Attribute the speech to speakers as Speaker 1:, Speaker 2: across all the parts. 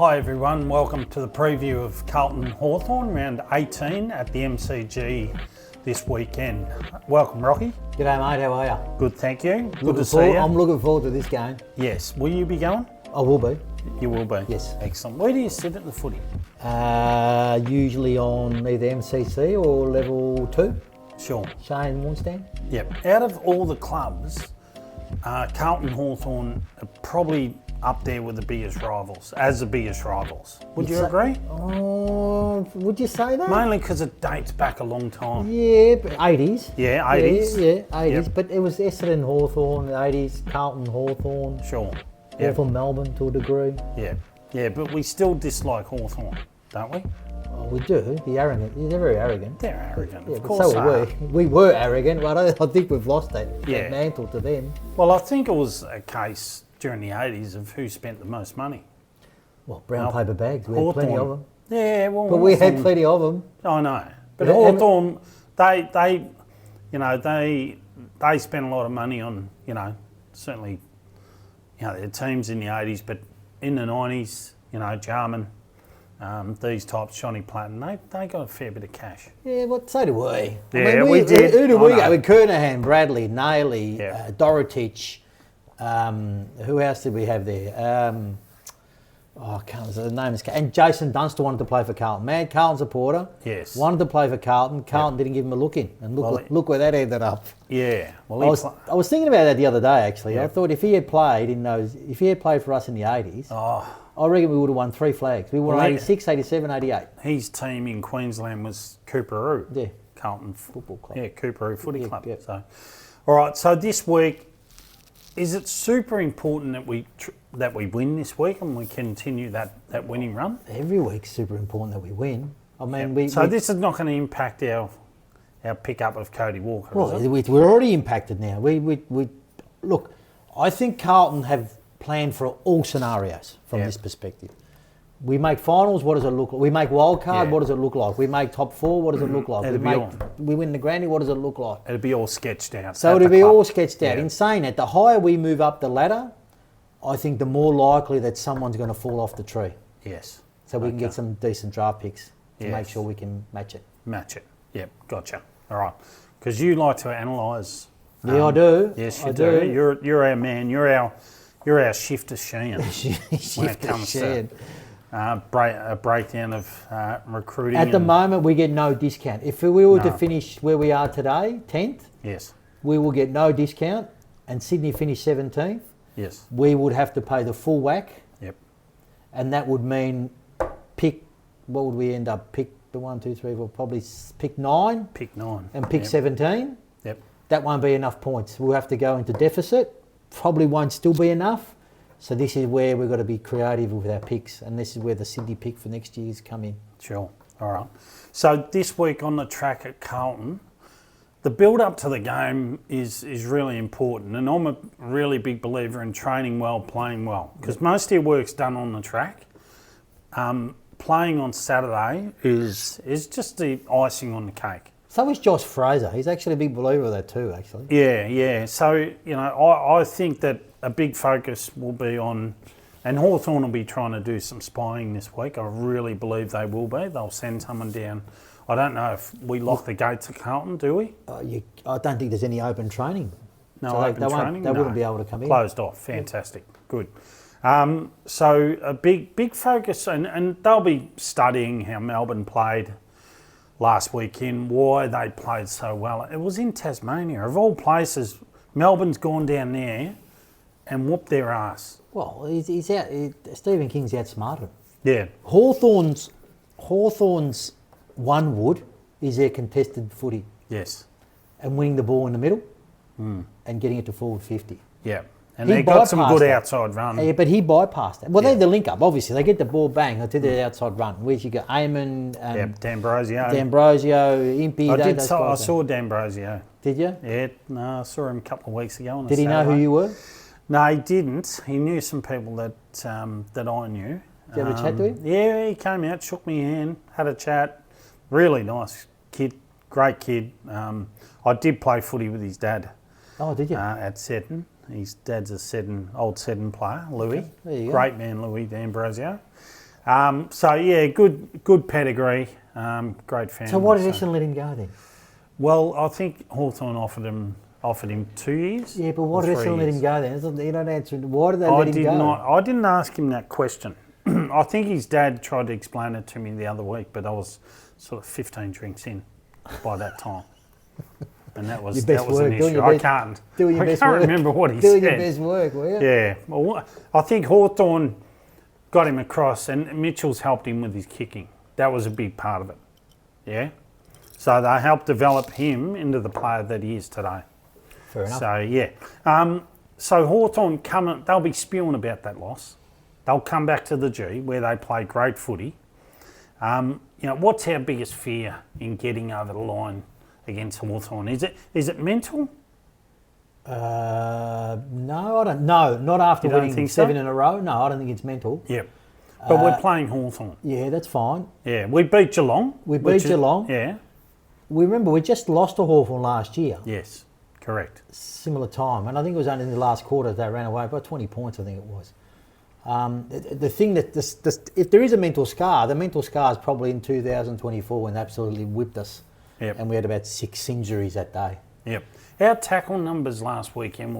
Speaker 1: Hi everyone, welcome to the preview of Carlton Hawthorn, round 18 at the MCG this weekend. Welcome Rocky.
Speaker 2: G'day mate, how are you?
Speaker 1: Good, thank you. Good
Speaker 2: Looking
Speaker 1: to see
Speaker 2: forward,
Speaker 1: you.
Speaker 2: I'm looking forward to this game.
Speaker 1: Yes, will you be going?
Speaker 2: I will be.
Speaker 1: You will be?
Speaker 2: Yes.
Speaker 1: Excellent. Where do you sit at the footy?
Speaker 2: Usually on either MCC or level 2.
Speaker 1: Sure.
Speaker 2: Shane Warnstein.
Speaker 1: Yep. Out of all the clubs, Carlton Hawthorn are probably up there with the biggest rivals, Would you agree?
Speaker 2: Oh, would you say that?
Speaker 1: Mainly because it dates back a long time.
Speaker 2: Yeah, but 80s.
Speaker 1: Yeah, 80s.
Speaker 2: Yeah, 80s.
Speaker 1: Yep.
Speaker 2: But it was Essendon Hawthorn, 80s, Carlton Hawthorn.
Speaker 1: Sure. Yep.
Speaker 2: Hawthorn Melbourne to a degree.
Speaker 1: Yeah, yeah, but we still dislike Hawthorn, don't we?
Speaker 2: Oh, we do. The arrogant. They're very arrogant.
Speaker 1: They're arrogant,
Speaker 2: Yeah,
Speaker 1: of
Speaker 2: but
Speaker 1: course.
Speaker 2: so were we. We were arrogant, but I think we've lost that
Speaker 1: Yeah.
Speaker 2: mantle to them.
Speaker 1: Well, I think it was a case during the 80s of who spent the most money.
Speaker 2: Well, brown
Speaker 1: Well,
Speaker 2: paper bags. We had plenty of them.
Speaker 1: Yeah, well,
Speaker 2: But we had
Speaker 1: Hawthorn-
Speaker 2: plenty of them.
Speaker 1: I know, but
Speaker 2: Yeah,
Speaker 1: Hawthorn, they spent a lot of money on, certainly, their teams in the 80s, but in the 90s, Jarman, these types, Johnny Platten, they got a fair bit of cash.
Speaker 2: Yeah, well, so do we.
Speaker 1: Yeah, we did.
Speaker 2: Who do
Speaker 1: I
Speaker 2: we
Speaker 1: know.
Speaker 2: go with? Kernahan, Bradley, Nailey,
Speaker 1: Yeah.
Speaker 2: Dorotich. Who else did we have there? I can't remember the name. And Jason Dunster wanted to play for Carlton. Man, Carlton supporter.
Speaker 1: Yes.
Speaker 2: Wanted to play for Carlton. Carlton didn't give him a look in. And look where that ended up.
Speaker 1: Yeah. Well,
Speaker 2: I was thinking about that the other day, actually.
Speaker 1: Yeah.
Speaker 2: I thought if he had played for us in the 80s, I reckon we would have won 3 flags. We won 86, 87, 88.
Speaker 1: his team in Queensland was Cooperoo.
Speaker 2: Yeah.
Speaker 1: Carlton
Speaker 2: Football club.
Speaker 1: Yeah, Cooperoo Footy Club.
Speaker 2: yeah.
Speaker 1: So, all right. So this week, is it super important that we win this week and we continue that winning run?
Speaker 2: Every week's super important that we win. I mean,
Speaker 1: This is not going to impact our pickup of Cody Walker.
Speaker 2: Well,
Speaker 1: is it?
Speaker 2: we're already impacted now. We look. I think Carlton have planned for all scenarios from this perspective. We make finals. What does it look like? We make wild card.
Speaker 1: Yeah.
Speaker 2: What does it look like? We make top 4. What does it look like? We win the granny. What does it look like?
Speaker 1: It'll be all sketched out.
Speaker 2: So
Speaker 1: at
Speaker 2: it'll
Speaker 1: the
Speaker 2: be
Speaker 1: club.
Speaker 2: all sketched out.
Speaker 1: Yeah.
Speaker 2: In saying that, the higher we move up the ladder, I think the more likely that someone's going to fall off the tree.
Speaker 1: Yes.
Speaker 2: So we can get some decent draft picks to make
Speaker 1: Yes.
Speaker 2: sure we can match it.
Speaker 1: Match it. Yep. Gotcha. All right. Because you like to analyse.
Speaker 2: Yeah, I do.
Speaker 1: Yes, you
Speaker 2: I
Speaker 1: do. You're our man. You're our shifter Sheehan when it
Speaker 2: Shifter
Speaker 1: comes
Speaker 2: Sheehan.
Speaker 1: to a breakdown of recruiting.
Speaker 2: At the moment, we get no discount. If we were to finish where we are today, 10th,
Speaker 1: Yes.
Speaker 2: we will get no discount, and Sydney finish 17th,
Speaker 1: Yes.
Speaker 2: we would have to pay the full whack,
Speaker 1: Yep.
Speaker 2: and that would mean what would we end up? Pick the 1, 2, 3, 4, probably pick 9
Speaker 1: Pick 9.
Speaker 2: and pick
Speaker 1: Yep.
Speaker 2: 17.
Speaker 1: Yep.
Speaker 2: That won't be enough points. We'll have to go into deficit. Probably won't still be enough. So this is where we've got to be creative with our picks, and this is where the Sydney pick for next year's come in.
Speaker 1: Sure. All right. So this week on the track at Carlton, the build-up to the game is really important, and I'm a really big believer in training well, playing well, because most of your work's done on the track. Playing on Saturday is just the icing on the cake.
Speaker 2: So is Josh Fraser. He's actually a big believer of that too, actually.
Speaker 1: Yeah. So, I think that a big focus will be on, and Hawthorn will be trying to do some spying this week. I really believe they will be. They'll send someone down. I don't know if we lock the gates at Carlton, do we?
Speaker 2: I don't think there's any open training.
Speaker 1: No
Speaker 2: So
Speaker 1: open training?
Speaker 2: They wouldn't be able to come in.
Speaker 1: Closed off. Fantastic. Good. So a big focus, and they'll be studying how Melbourne played last weekend, why they played so well. It was in Tasmania. Of all places, Melbourne's gone down there and whooped their ass.
Speaker 2: Well, he's out. Stephen King's outsmarted him.
Speaker 1: Yeah.
Speaker 2: Hawthorn's one wood is their contested footy
Speaker 1: Yes.
Speaker 2: and winning the ball in the middle and getting it to forward 50.
Speaker 1: Yeah. And
Speaker 2: He
Speaker 1: they got some
Speaker 2: bypassed
Speaker 1: good
Speaker 2: that.
Speaker 1: outside run.
Speaker 2: Yeah, but he bypassed it. Well,
Speaker 1: Yeah.
Speaker 2: they're the link up, obviously. They get the ball bang to the outside run. Where's you got Eamon, D'Ambrosio, Impey.
Speaker 1: I saw D'Ambrosio.
Speaker 2: Did you?
Speaker 1: Yeah, no, I saw him a couple of weeks ago. On a
Speaker 2: Did he know who
Speaker 1: Saturday.
Speaker 2: you were?
Speaker 1: No, he didn't. He knew some people that I knew.
Speaker 2: Did you have a chat to him?
Speaker 1: Yeah, he came out, shook my hand, had a chat. Really nice kid, great kid. I did play footy with his dad.
Speaker 2: Oh, did you?
Speaker 1: At Seddon. His dad's a old Seddon player, Louis.
Speaker 2: Okay, there you go.
Speaker 1: Great man, Louis D'Ambrosio. So yeah, good pedigree, great family.
Speaker 2: So why did Essendon let him go then?
Speaker 1: Well, I think Hawthorn offered him 2 years.
Speaker 2: Yeah, but why did
Speaker 1: 3
Speaker 2: Essendon let
Speaker 1: years.
Speaker 2: him go then? You don't answer. Why did they let him go?
Speaker 1: I didn't ask him that question. I think his dad tried to explain it to me the other week, but I was sort of 15 drinks in by that time. And that was an issue. I can't remember what he said.
Speaker 2: Doing your best work, were you?
Speaker 1: Yeah. Well, I think Hawthorn got him across, and Mitchell's helped him with his kicking. That was a big part of it. Yeah. So they helped develop him into the player that he is today.
Speaker 2: Fair enough.
Speaker 1: So yeah. So Hawthorn they'll be spewing about that loss. They'll come back to the G where they play great footy. What's our biggest fear in getting over the line against Hawthorn? Is it mental?
Speaker 2: No, I don't. No, not after winning 7 in a row. No, I don't think it's mental.
Speaker 1: Yeah. But we're playing Hawthorn.
Speaker 2: Yeah, that's fine.
Speaker 1: Yeah, we beat Geelong.
Speaker 2: Geelong.
Speaker 1: Yeah.
Speaker 2: We just lost to Hawthorn last year.
Speaker 1: Yes, correct.
Speaker 2: Similar time, and I think it was only in the last quarter they ran away by 20 points. I think it was. The thing that if there is a mental scar, the mental scar is probably in 2024 when they absolutely whipped us.
Speaker 1: Yep.
Speaker 2: And we had about 6 injuries that day.
Speaker 1: Yep. Our tackle numbers last weekend,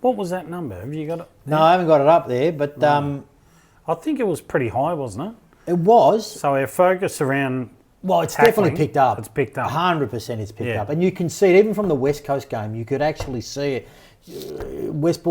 Speaker 1: what was that number? Have you got it?
Speaker 2: No, I haven't got it up there, but
Speaker 1: I think it was pretty high, wasn't it?
Speaker 2: It was.
Speaker 1: So our focus around
Speaker 2: it's definitely picked up.
Speaker 1: It's picked up.
Speaker 2: 100% it's picked up. And you can see it even from the West Coast game. You could actually see it. West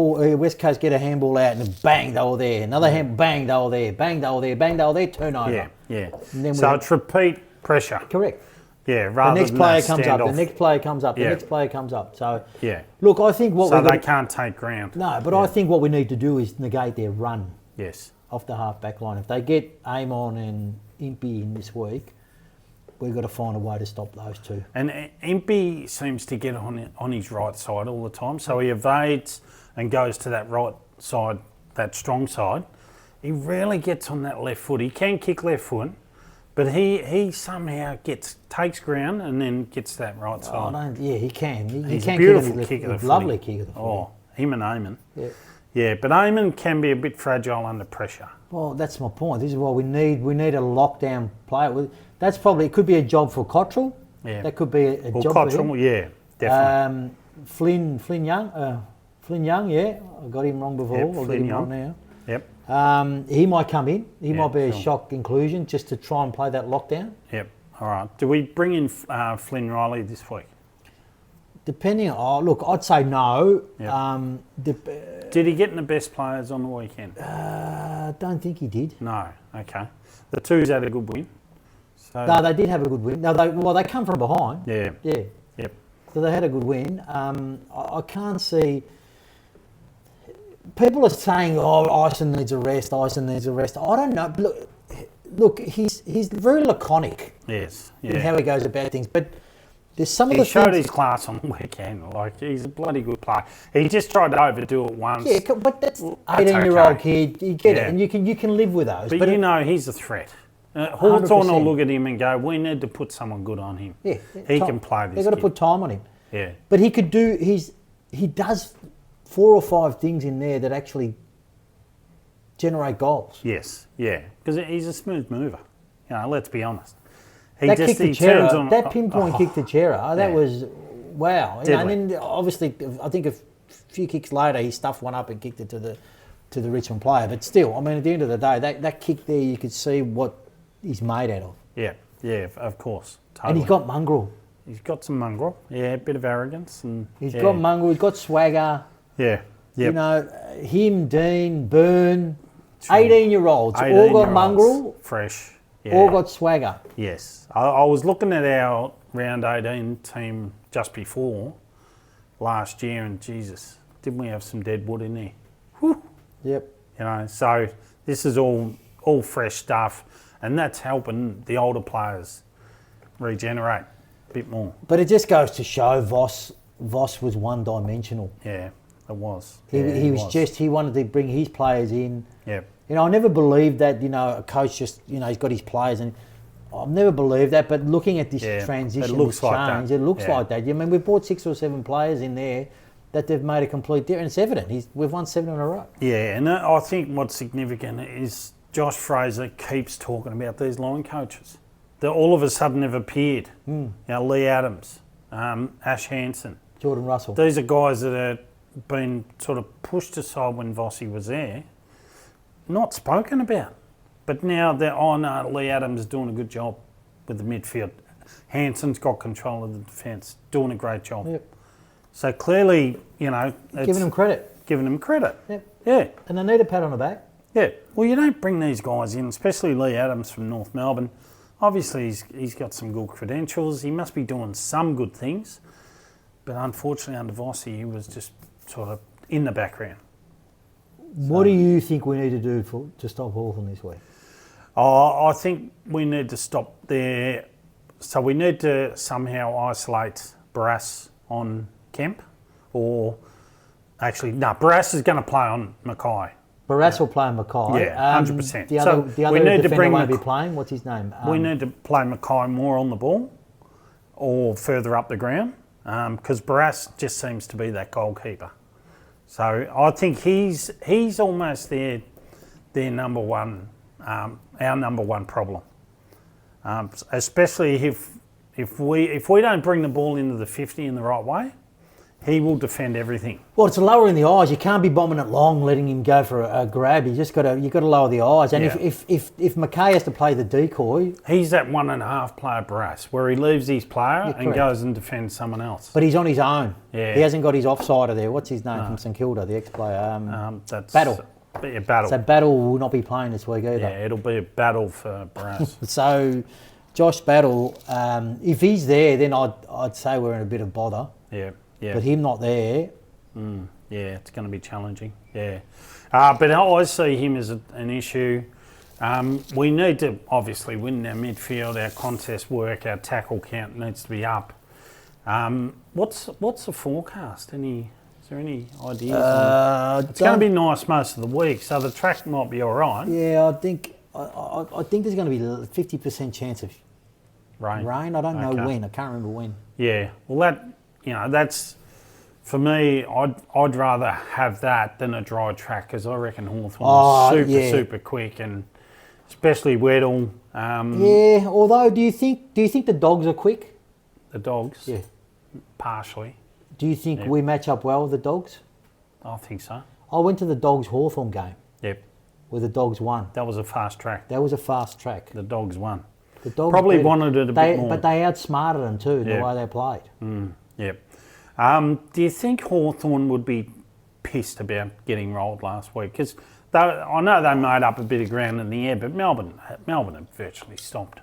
Speaker 2: Coast get a handball out and bang, they were there. Another bang, they were there. Bang, they were there. Bang, they were there. Turnover.
Speaker 1: Yeah, yeah. So it's repeat pressure.
Speaker 2: Correct.
Speaker 1: Yeah, rather
Speaker 2: the next
Speaker 1: than
Speaker 2: player
Speaker 1: that
Speaker 2: comes up.
Speaker 1: standoff.
Speaker 2: The next player comes up. The next player comes up. So
Speaker 1: yeah.
Speaker 2: Look, I think
Speaker 1: they can't take ground.
Speaker 2: No, but I think what we need to do is negate their run.
Speaker 1: Yes.
Speaker 2: Off the half back line. If they get Amon and Impey in this week, we've got to find a way to stop those two.
Speaker 1: And Impey seems to get on his right side all the time, so he evades and goes to that right side, that strong side. He rarely gets on that left foot. He can kick left foot, but he somehow takes ground and then gets that right side.
Speaker 2: He can.
Speaker 1: He's
Speaker 2: can
Speaker 1: a beautiful kick of the footy.
Speaker 2: Lovely kick of the footy.
Speaker 1: Oh, him and Eamon.
Speaker 2: Yeah.
Speaker 1: Yeah, but Eamon can be a bit fragile under pressure.
Speaker 2: Well, that's my point. This is why we need a lockdown player. That's probably, it could be a job for Cottrell. Yeah. That could be a job
Speaker 1: Cottrell,
Speaker 2: for him.
Speaker 1: Yeah, definitely.
Speaker 2: Flynn Young, yeah. I got him wrong before.
Speaker 1: Yep,
Speaker 2: I'll get him wrong now.
Speaker 1: Yep.
Speaker 2: He might come in. He might be a shock inclusion just to try and play that lockdown.
Speaker 1: Yep. All right. Do we bring in Flynn Riley this week?
Speaker 2: Depending on, I'd say no.
Speaker 1: Yep. Did he get in the best players on the weekend?
Speaker 2: I don't think he did.
Speaker 1: No. Okay. The Twos had a good win. So
Speaker 2: no, they did have a good win. No, they come from behind.
Speaker 1: Yeah.
Speaker 2: Yeah.
Speaker 1: Yep.
Speaker 2: So they had a good win. I can't see. People are saying, Ison needs a rest. Ison needs a rest. I don't know. Look, he's very laconic.
Speaker 1: Yes. Yeah.
Speaker 2: In how he goes about things, but. There's some of the
Speaker 1: he showed
Speaker 2: things,
Speaker 1: his class on the weekend. Like, he's a bloody good player. He just tried to overdo it once.
Speaker 2: Yeah, but that's 18-year-old kid. You get it, and you can live with those.
Speaker 1: But he's a threat. Hawthorn will look at him and go, we need to put someone good on him. Yeah, he can play this.
Speaker 2: They've got to put time on him.
Speaker 1: Yeah.
Speaker 2: But he could do. He does 4 or 5 things in there that actually generate goals.
Speaker 1: Yes. Yeah. Because he's a smooth mover. Let's be honest.
Speaker 2: That pinpoint kick to Chera, that was wow. And then obviously, I think a few kicks later, he stuffed one up and kicked it to the Richmond player. But still, I mean, at the end of the day, that kick there, you could see what he's made out of.
Speaker 1: Yeah, yeah, of course. Totally.
Speaker 2: And he's got mongrel.
Speaker 1: He's got some mongrel. Yeah, a bit of arrogance. And
Speaker 2: he's got mongrel. He's got swagger.
Speaker 1: Yeah. Yep.
Speaker 2: Him, Dean, Byrne, 18-year-olds, all got mongrel.
Speaker 1: Fresh. Yeah.
Speaker 2: All got swagger.
Speaker 1: Yes. I was looking at our round 18 team just before last year, and Jesus, didn't we have some dead wood in there? Whew.
Speaker 2: Yep.
Speaker 1: So this is all fresh stuff, and that's helping the older players regenerate a bit more.
Speaker 2: But it just goes to show Voss was one-dimensional.
Speaker 1: Yeah, it was.
Speaker 2: He wanted to bring his players in.
Speaker 1: Yep.
Speaker 2: I never believed that, a coach just, he's got his players, and I've never believed that, but looking at this transition,
Speaker 1: it looks like
Speaker 2: change, it looks like that. I mean, we've brought 6 or 7 players in there that they've made a complete difference. It's evident. We've won 7 in a row.
Speaker 1: Yeah, and I think what's significant is Josh Fraser keeps talking about these line coaches. They all of a sudden have appeared. Lee Adams, Ash Hansen.
Speaker 2: Jordan Russell.
Speaker 1: These are guys that have been sort of pushed aside when Vossi was there, not spoken about. But now they're on. Lee Adams is doing a good job with the midfield. Hansen's got control of the defence, doing a great job.
Speaker 2: Yep.
Speaker 1: So clearly, it's
Speaker 2: giving them credit.
Speaker 1: Giving them credit.
Speaker 2: Yep.
Speaker 1: Yeah.
Speaker 2: And they need a pat on the back.
Speaker 1: Yeah. Well, you don't bring these guys in, especially Lee Adams from North Melbourne. Obviously, he's got some good credentials. He must be doing some good things. But unfortunately, under Vossi, he was just sort of in the background.
Speaker 2: What do you think we need to do to stop Hawthorn this week?
Speaker 1: I think we need to stop there. So we need to somehow isolate Barrass on Kemp. Or actually, no, Barrass is going to play on Mackay.
Speaker 2: Barrass will play Mackay.
Speaker 1: Yeah, 100%.
Speaker 2: The other
Speaker 1: we need
Speaker 2: defender
Speaker 1: to bring
Speaker 2: won't be playing. What's his name?
Speaker 1: We need to play Mackay more on the ball or further up the ground because Barrass just seems to be that goalkeeper. So I think he's almost their number one, our number one problem. Especially if we don't bring the ball into the 50 in the right way, he will defend everything.
Speaker 2: Well, it's lower in the eyes. You can't be bombing it long, letting him go for a grab. You got to lower the eyes. And if Mackay has to play the decoy,
Speaker 1: he's that 1.5 player Barrass, where he leaves his player and goes and defends someone else.
Speaker 2: But he's on his own.
Speaker 1: Yeah.
Speaker 2: He hasn't got his offsider there. What's his name from St Kilda, the ex-player?
Speaker 1: That's
Speaker 2: Battle.
Speaker 1: Yeah, Battle.
Speaker 2: So Battle will not be playing this week either.
Speaker 1: Yeah, it'll be a battle for Barrass.
Speaker 2: So Josh Battle, if he's there, then I'd say we're in a bit of bother.
Speaker 1: Yeah. Yeah.
Speaker 2: But him not there.
Speaker 1: Yeah, it's going to be challenging. Yeah. But I see him as an issue. We need to obviously win our midfield, our contest work, our tackle count needs to be up. What's the forecast? Is there any ideas? It's going to be nice most of the week, so the track might be all right.
Speaker 2: Yeah, I think there's going to be a 50% chance of
Speaker 1: rain.
Speaker 2: I don't know when. I can't remember when.
Speaker 1: Yeah. Well, that's for me. I'd rather have that than a dry track because I reckon Hawthorn is super quick and especially Weddle.
Speaker 2: Yeah. Although, do you think the Dogs are quick?
Speaker 1: The Dogs.
Speaker 2: Yeah.
Speaker 1: Partially.
Speaker 2: Do you think we match up well with the Dogs?
Speaker 1: I think so.
Speaker 2: I went to the Dogs Hawthorn game.
Speaker 1: Yep.
Speaker 2: Where the Dogs won.
Speaker 1: That was a fast track.
Speaker 2: That was a fast track.
Speaker 1: The Dogs won.
Speaker 2: The Dogs
Speaker 1: probably wanted it a bit more.
Speaker 2: But they outsmarted them too in the way they played.
Speaker 1: Yep. Do you think Hawthorn would be pissed about getting rolled last week? Because I know they made up a bit of ground in the air, but Melbourne had virtually stopped.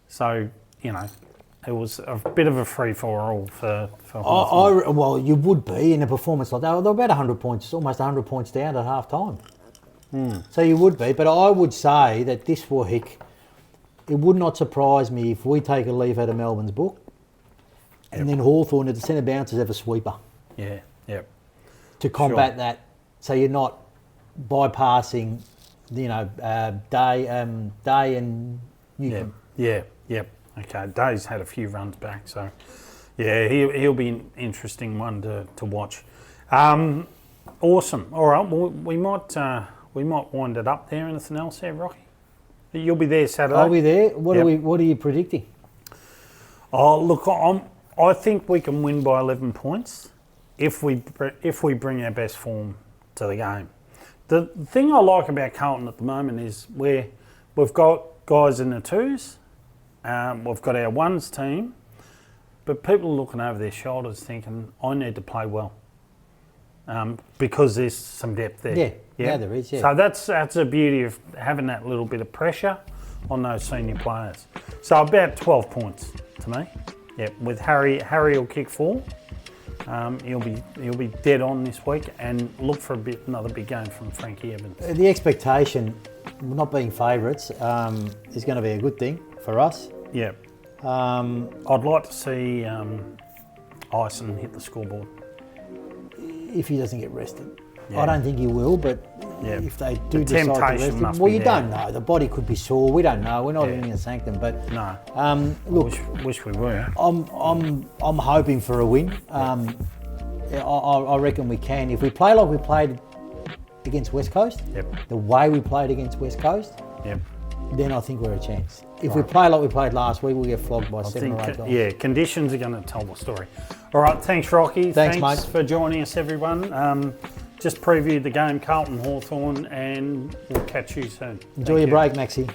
Speaker 1: So, it was a bit of a free-for-all for Hawthorn.
Speaker 2: Well, you would be in a performance like that. They were about 100 points, almost 100 points down at half-time. So you would be. But I would say that this week, it would not surprise me if we take a leaf out of Melbourne's book and then Hawthorn at the centre bouncers have a sweeper.
Speaker 1: Yeah, yep.
Speaker 2: To combat that, so you're not bypassing, Day and Newcomb.
Speaker 1: Yep. Okay, Day's had a few runs back, so yeah, he'll be an interesting one to watch. Awesome. All right, well, we might wind it up there. Anything else there, Rocky? You'll be there Saturday.
Speaker 2: I'll be there. What are you predicting?
Speaker 1: Oh, look, I think we can win by 11 points if we bring our best form to the game. The thing I like about Carlton at the moment is we've got guys in the twos, we've got our ones team, but people are looking over their shoulders thinking, I need to play well because there's some depth there.
Speaker 2: Yeah, there is, yeah.
Speaker 1: So that's the beauty of having that little bit of pressure on those senior players. So about 12 points to me. Yeah, with Harry will kick 4. He'll be dead on this week, and look for another big game from Frankie Evans.
Speaker 2: The expectation, not being favourites, is going to be a good thing for us.
Speaker 1: Yeah. I'd like to see Ison hit the scoreboard
Speaker 2: if he doesn't get rested.
Speaker 1: Yeah.
Speaker 2: I don't think he will, but if they do decide to rest him,
Speaker 1: well,
Speaker 2: you don't know. The body could be sore. We don't know. We're not in the sanctum, but
Speaker 1: no.
Speaker 2: Look,
Speaker 1: wish we were.
Speaker 2: I'm hoping for a win. I reckon we can if we play like we played against West Coast,
Speaker 1: Yep.
Speaker 2: the way we played against West Coast,
Speaker 1: Yep.
Speaker 2: then I think we're a chance. If we play like we played last week, we'll get flogged by 7 or 8 goals.
Speaker 1: Yeah, conditions are going to tell the story. All right, thanks, Rocky.
Speaker 2: Thanks, mate.
Speaker 1: For joining us, everyone. Just previewed the game, Carlton Hawthorn, and we'll catch you soon.
Speaker 2: Enjoy your break, Maxie.